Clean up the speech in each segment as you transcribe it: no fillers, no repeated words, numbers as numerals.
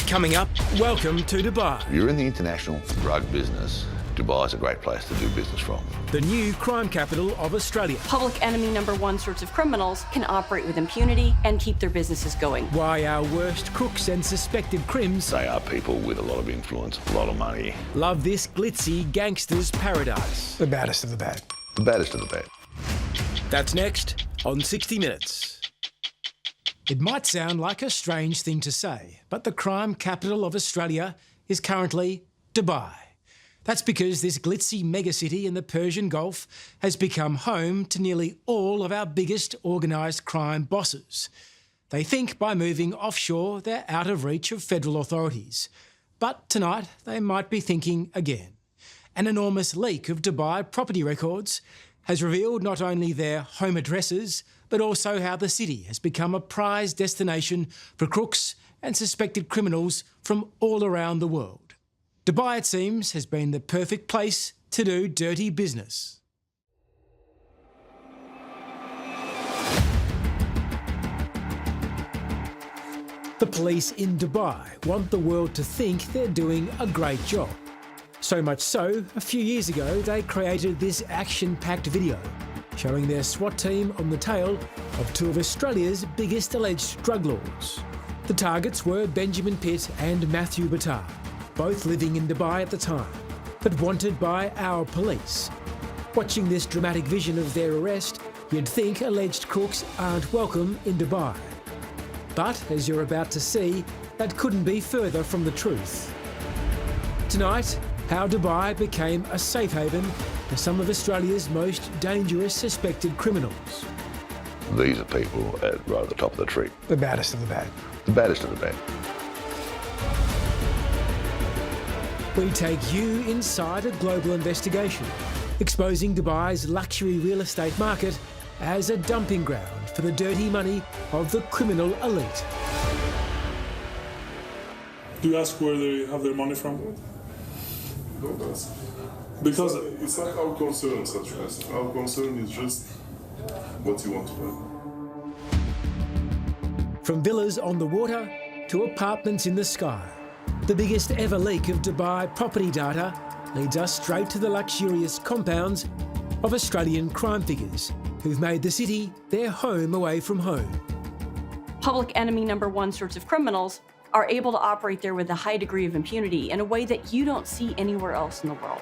Coming up, welcome to Dubai. If you're in the international drug business, Dubai is a great place to do business from. The new crime capital of Australia. Public enemy number one sorts of criminals can operate with impunity and keep their businesses going. Why our worst crooks and suspected crims. They are people with a lot of influence, a lot of money. Love this glitzy gangsters paradise. The baddest of the bad. The baddest of the bad. That's next on 60 Minutes. It might sound like a strange thing to say, but the crime capital of Australia is currently Dubai. That's because this glitzy megacity in the Persian Gulf has become home to nearly all of our biggest organised crime bosses. They think by moving offshore they're out of reach of federal authorities. But tonight they might be thinking again. An enormous leak of Dubai property records has revealed not only their home addresses, but also how the city has become a prized destination for crooks and suspected criminals from all around the world. Dubai, it seems, has been the perfect place to do dirty business. The police in Dubai want the world to think they're doing a great job. So much so, a few years ago, they created this action-packed video showing their SWAT team on the tail of two of Australia's biggest alleged drug lords. The targets were Benjamin Pitt and Matthew Battar, both living in Dubai at the time, but wanted by our police. Watching this dramatic vision of their arrest, you'd think alleged crooks aren't welcome in Dubai. But, as you're about to see, that couldn't be further from the truth. Tonight, how Dubai became a safe haven for some of Australia's most dangerous suspected criminals. These are people right at the top of the tree. The baddest of the bad. The baddest of the bad. We take you inside a global investigation, exposing Dubai's luxury real estate market as a dumping ground for the dirty money of the criminal elite. Do you ask where they have their money from? Don't ask. Because it's like our concern, such as our concern is just what you want to know. From villas on the water to apartments in the sky, the biggest ever leak of Dubai property data leads us straight to the luxurious compounds of Australian crime figures who've made the city their home away from home. Public enemy number one sorts of criminals are able to operate there with a high degree of impunity in a way that you don't see anywhere else in the world.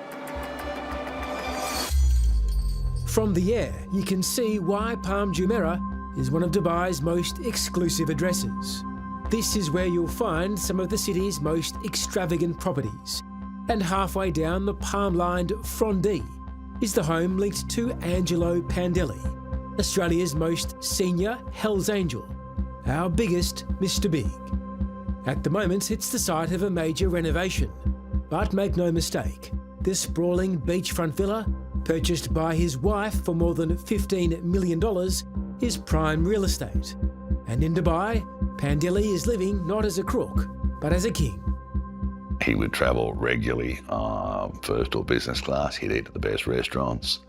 From the air, you can see why Palm Jumeirah is one of Dubai's most exclusive addresses. This is where you'll find some of the city's most extravagant properties. And halfway down the palm-lined Frondi is the home linked to Angelo Pandelli, Australia's most senior Hells Angel, our biggest Mr. Big. At the moment, it's the site of a major renovation. But make no mistake, this sprawling beachfront villa, purchased by his wife for more than $15 million, is prime real estate. And in Dubai, Pandelli is living not as a crook, but as a king. He would travel regularly, first or business class. He'd eat at the best restaurants.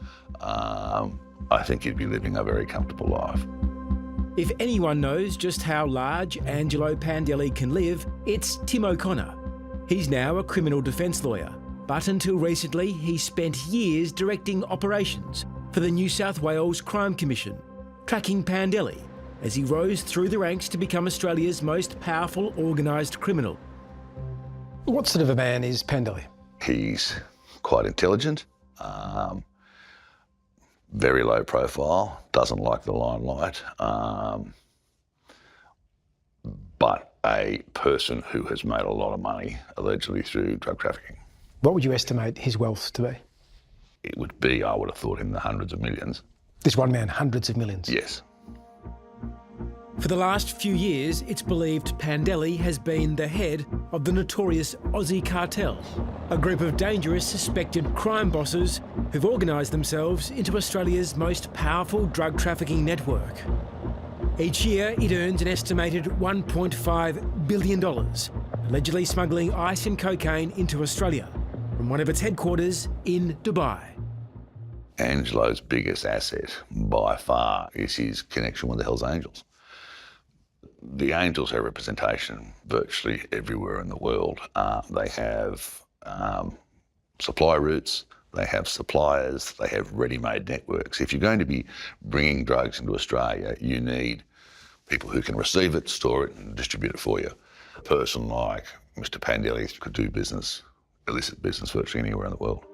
I think he'd be living a very comfortable life. If anyone knows just how large Angelo Pandelli can live, it's Tim O'Connor. He's now a criminal defence lawyer, but until recently he spent years directing operations for the New South Wales Crime Commission, tracking Pandelli as he rose through the ranks to become Australia's most powerful organised criminal. What sort of a man is Pandelli? He's quite intelligent, very low profile, doesn't like the limelight, but a person who has made a lot of money, allegedly through drug trafficking. What would you estimate his wealth to be? It would be, I would have thought, in the hundreds of millions. This one man, hundreds of millions? Yes. For the last few years, it's believed Pandelli has been the head of the notorious Aussie cartel, a group of dangerous suspected crime bosses who've organised themselves into Australia's most powerful drug trafficking network. Each year, it earns an estimated $1.5 billion, allegedly smuggling ice and cocaine into Australia from one of its headquarters in Dubai. Angelo's biggest asset, by far, is his connection with the Hells Angels. The Angels have representation virtually everywhere in the world. They have supply routes, they have suppliers, they have ready-made networks. If you're going to be bringing drugs into Australia, you need people who can receive it, store it and distribute it for you. A person like Mr. Pandelli could do business, illicit business, virtually anywhere in the world.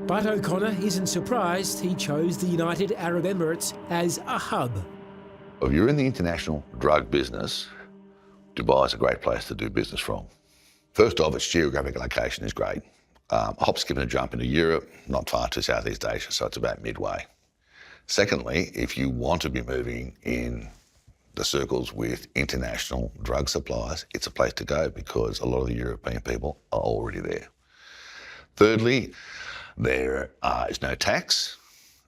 But O'Connor isn't surprised he chose the United Arab Emirates as a hub. If you're in the international drug business, Dubai is a great place to do business from. First off, its geographic location is great. A hop, skip and a jump into Europe, not far to Southeast Asia, so it's about midway. Secondly, if you want to be moving in the circles with international drug suppliers, it's a place to go because a lot of the European people are already there. Thirdly, there is no tax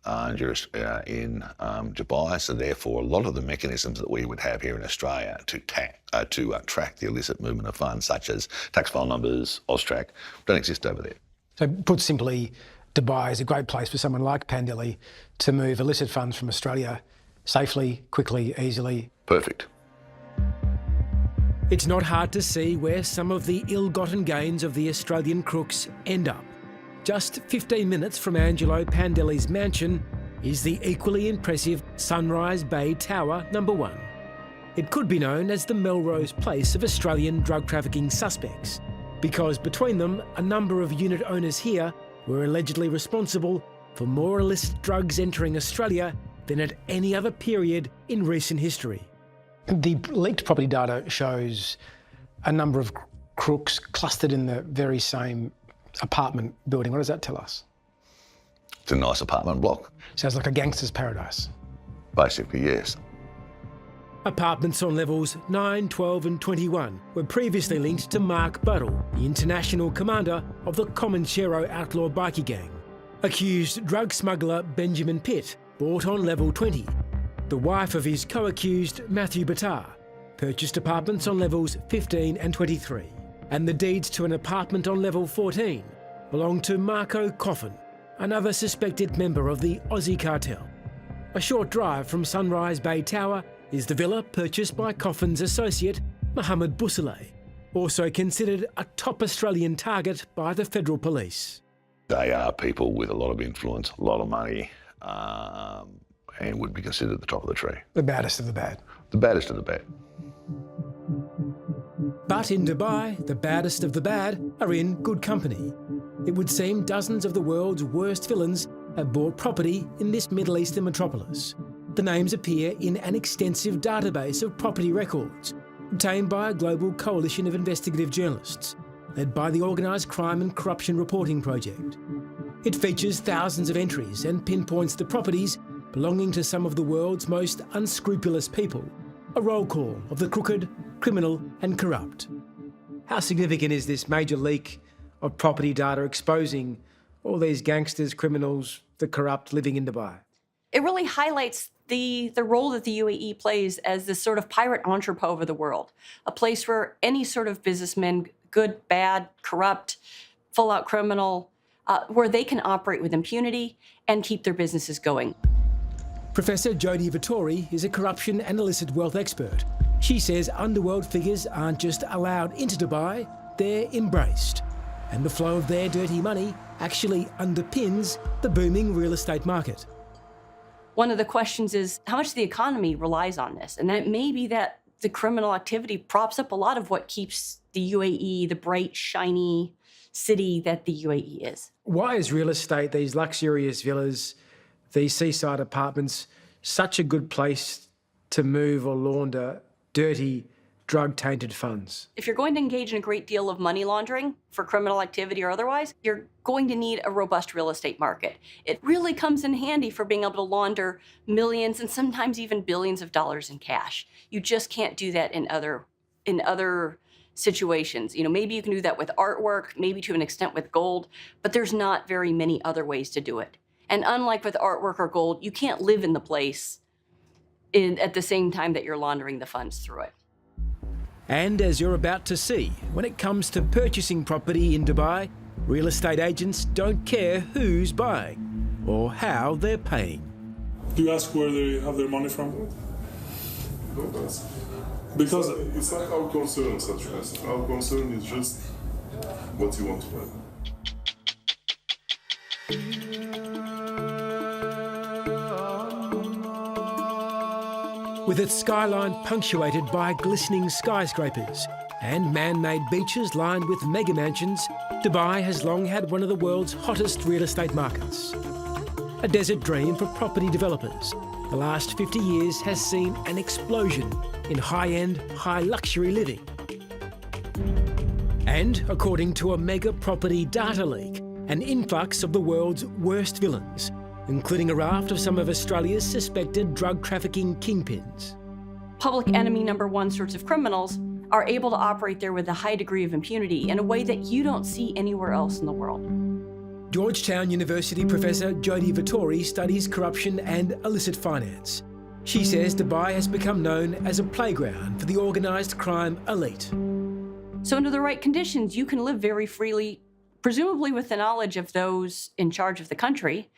in Dubai, so therefore a lot of the mechanisms that we would have here in Australia to track the illicit movement of funds, such as tax file numbers, AUSTRAC, don't exist over there. So put simply, Dubai is a great place for someone like Pandelli to move illicit funds from Australia safely, quickly, easily. Perfect. It's not hard to see where some of the ill-gotten gains of the Australian crooks end up. Just 15 minutes from Angelo Pandelli's mansion is the equally impressive Sunrise Bay Tower No. 1. It could be known as the Melrose Place of Australian drug trafficking suspects, because between them, a number of unit owners here were allegedly responsible for more illicit drugs entering Australia than at any other period in recent history. The leaked property data shows a number of crooks clustered in the very same apartment building. What does that tell us? It's a nice apartment block. Sounds like a gangster's paradise. Basically, yes. Apartments on levels 9, 12 and 21 were previously linked to Mark Buddle, the international commander of the Comanchero outlaw bikie gang. Accused drug smuggler Benjamin Pitt bought on level 20. The wife of his co-accused, Matthew Batar, purchased apartments on levels 15 and 23. And the deeds to an apartment on level 14 belonged to Marco Coffin, another suspected member of the Aussie cartel. A short drive from Sunrise Bay Tower is the villa purchased by Coffin's associate, Mohammed Bousseleh, also considered a top Australian target by the federal police. They are people with a lot of influence, a lot of money, and would be considered the top of the tree. The baddest of the bad. The baddest of the bad. But in Dubai, the baddest of the bad are in good company. It would seem dozens of the world's worst villains have bought property in this Middle Eastern metropolis. The names appear in an extensive database of property records, obtained by a global coalition of investigative journalists, led by the Organised Crime and Corruption Reporting Project. It features thousands of entries and pinpoints the properties belonging to some of the world's most unscrupulous people. A roll call of the crooked, criminal and corrupt. How significant is this major leak of property data exposing all these gangsters, criminals, the corrupt living in Dubai? It really highlights the role that the UAE plays as this sort of pirate entrepot of the world, a place where any sort of businessman, good, bad, corrupt, full-out criminal, where they can operate with impunity and keep their businesses going. Professor Jodie Vittori is a corruption and illicit wealth expert. She says underworld figures aren't just allowed into Dubai, they're embraced. And the flow of their dirty money actually underpins the booming real estate market. One of the questions is how much the economy relies on this. And it may be that the criminal activity props up a lot of what keeps the UAE the bright, shiny city that the UAE is. Why is real estate, these luxurious villas, these seaside apartments, such a good place to move or launder dirty, drug-tainted funds? If you're going to engage in a great deal of money laundering for criminal activity or otherwise, you're going to need a robust real estate market. It really comes in handy for being able to launder millions and sometimes even billions of dollars in cash. You just can't do that in other situations. You know, maybe you can do that with artwork, maybe to an extent with gold, but there's not very many other ways to do it. And unlike with artwork or gold, you can't live in the place at the same time that you're laundering the funds through it. And as you're about to see, when it comes to purchasing property in Dubai, real estate agents don't care who's buying or how they're paying. Do you ask where they have their money from? Don't ask. Because It's not our concern, such as our concern is just what you want to buy. With its skyline punctuated by glistening skyscrapers and man-made beaches lined with mega mansions, Dubai has long had one of the world's hottest real estate markets. A desert dream for property developers, the last 50 years has seen an explosion in high-end, high-luxury living. And, according to a mega property data leak, an influx of the world's worst villains, including a raft of some of Australia's suspected drug trafficking kingpins. Public enemy number one sorts of criminals are able to operate there with a high degree of impunity in a way that you don't see anywhere else in the world. Georgetown University professor Jodie Vittori studies corruption and illicit finance. She says Dubai has become known as a playground for the organised crime elite. So under the right conditions, you can live very freely, presumably with the knowledge of those in charge of the country,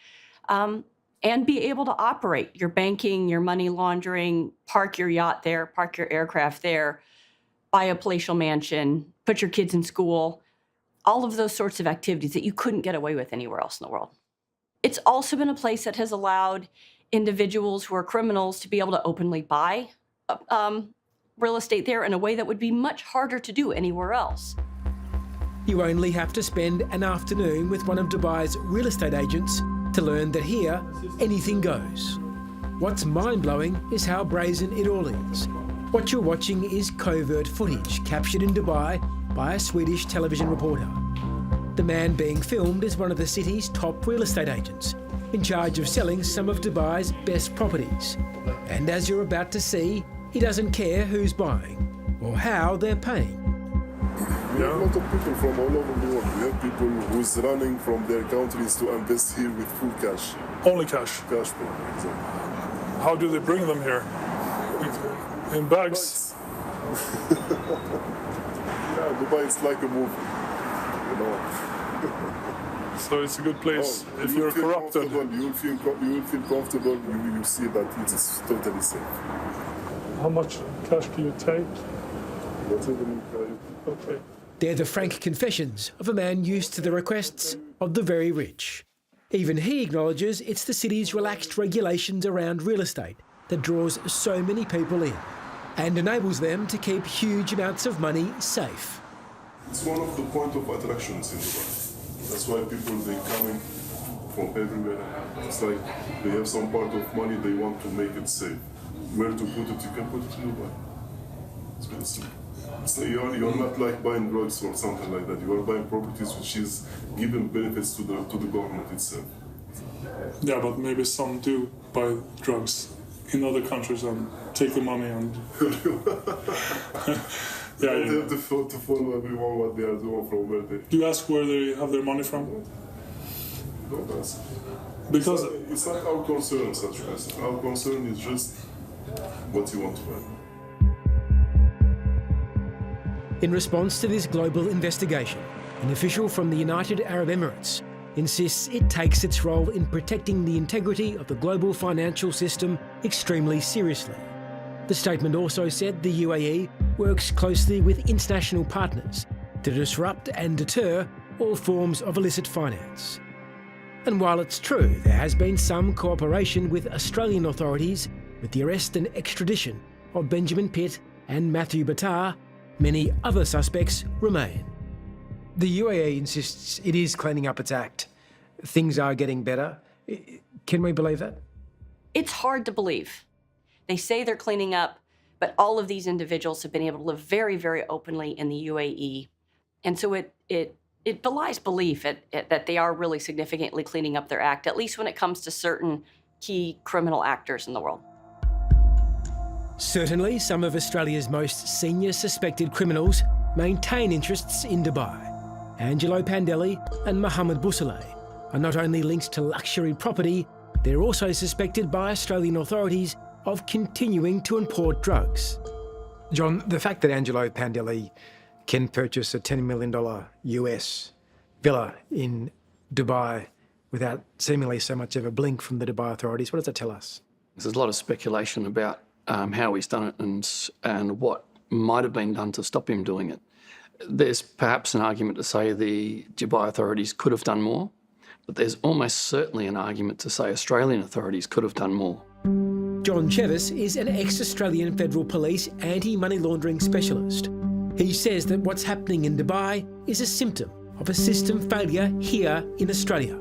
and be able to operate your banking, your money laundering, park your yacht there, park your aircraft there, buy a palatial mansion, put your kids in school, all of those sorts of activities that you couldn't get away with anywhere else in the world. It's also been a place that has allowed individuals who are criminals to be able to openly buy real estate there in a way that would be much harder to do anywhere else. You only have to spend an afternoon with one of Dubai's real estate agents to learn that here, anything goes. What's mind-blowing is how brazen it all is. What you're watching is covert footage captured in Dubai by a Swedish television reporter. The man being filmed is one of the city's top real estate agents, in charge of selling some of Dubai's best properties. And as you're about to see, he doesn't care who's buying or how they're paying. We have a lot of people from all over the world. We have people who's running from their countries to invest here with full cash. only cash. Cash people, exactly. How do they bring them here? In bags? Yeah, Dubai is like a movie, you know. So it's a good place if you you're feel corrupted. You will feel comfortable. You see that it is totally safe. How much cash do you take? Whatever you carry. Okay. They're the frank confessions of a man used to the requests of the very rich. Even he acknowledges it's the city's relaxed regulations around real estate that draws so many people in and enables them to keep huge amounts of money safe. It's one of the point of attractions in Dubai. That's why people, they coming from everywhere. It's like they have some part of money, they want to make it safe. Where to put it, you can put it in Dubai. It's very simple. So you're not like buying drugs or something like that. You are buying properties which is giving benefits to the government itself. Yeah, but maybe some do buy drugs in other countries and take the money and... They have to follow everyone what they are doing from where they... Do you ask where they have their money from? Don't ask. Because it's not our concern, such as our concern is just what you want to buy. In response to this global investigation, an official from the United Arab Emirates insists it takes its role in protecting the integrity of the global financial system extremely seriously. The statement also said the UAE works closely with international partners to disrupt and deter all forms of illicit finance. And while it's true there has been some cooperation with Australian authorities with the arrest and extradition of Benjamin Pitt and Matthew Battar, many other suspects remain. The UAE insists it is cleaning up its act. Things are getting better. Can we believe that? It's hard to believe. They say they're cleaning up, but all of these individuals have been able to live very, very openly in the UAE. And so it belies belief that they are really significantly cleaning up their act, at least when it comes to certain key criminal actors in the world. Certainly, some of Australia's most senior suspected criminals maintain interests in Dubai. Angelo Pandelli and Mohammed Bousseleh are not only linked to luxury property, they're also suspected by Australian authorities of continuing to import drugs. John, the fact that Angelo Pandelli can purchase a $10 million US villa in Dubai without seemingly so much of a blink from the Dubai authorities, what does that tell us? There's a lot of speculation about how he's done it and what might have been done to stop him doing it. There's perhaps an argument to say the Dubai authorities could have done more, but there's almost certainly an argument to say Australian authorities could have done more. John Chevis is an ex-Australian Federal Police anti-money laundering specialist. He says that what's happening in Dubai is a symptom of a system failure here in Australia.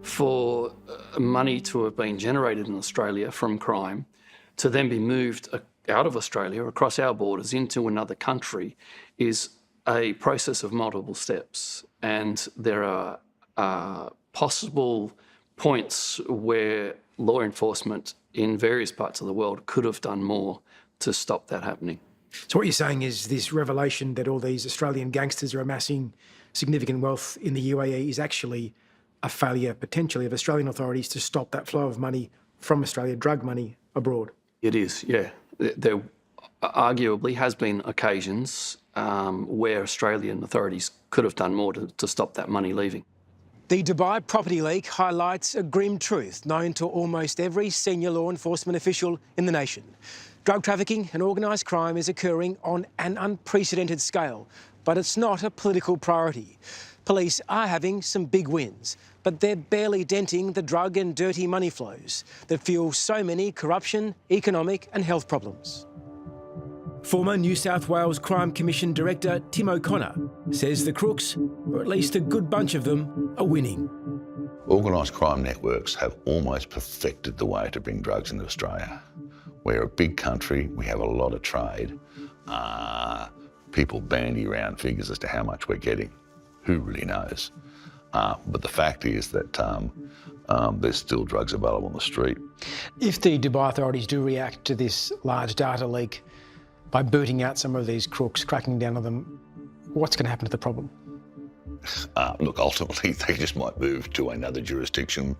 For money to have been generated in Australia from crime to then be moved out of Australia across our borders into another country is a process of multiple steps. And there are possible points where law enforcement in various parts of the world could have done more to stop that happening. So what you're saying is this revelation that all these Australian gangsters are amassing significant wealth in the UAE is actually a failure, potentially, of Australian authorities to stop that flow of money from Australia, drug money, abroad. It is, yeah. There arguably has been occasions where Australian authorities could have done more to stop that money leaving. The Dubai property leak highlights a grim truth known to almost every senior law enforcement official in the nation. Drug trafficking and organised crime is occurring on an unprecedented scale, but it's not a political priority. Police are having some big wins, but they're barely denting the drug and dirty money flows that fuel so many corruption, economic and health problems. Former New South Wales Crime Commission Director Tim O'Connor says the crooks, or at least a good bunch of them, are winning. Organised crime networks have almost perfected the way to bring drugs into Australia. We're a big country, we have a lot of trade. People bandy around figures as to how much we're getting. Who really knows? But the fact is that there's still drugs available on the street. If the Dubai authorities do react to this large data leak by booting out some of these crooks, cracking down on them, what's going to happen to the problem? Look, ultimately, they just might move to another jurisdiction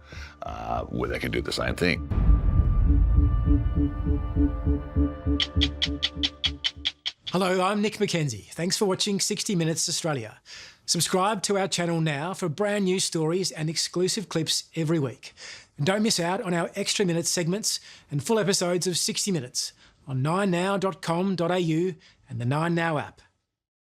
where they can do the same thing. Hello, I'm Nick McKenzie. Thanks for watching 60 Minutes Australia. Subscribe to our channel now for brand new stories and exclusive clips every week. And don't miss out on our Extra Minutes segments and full episodes of 60 Minutes on 9now.com.au and the 9Now app.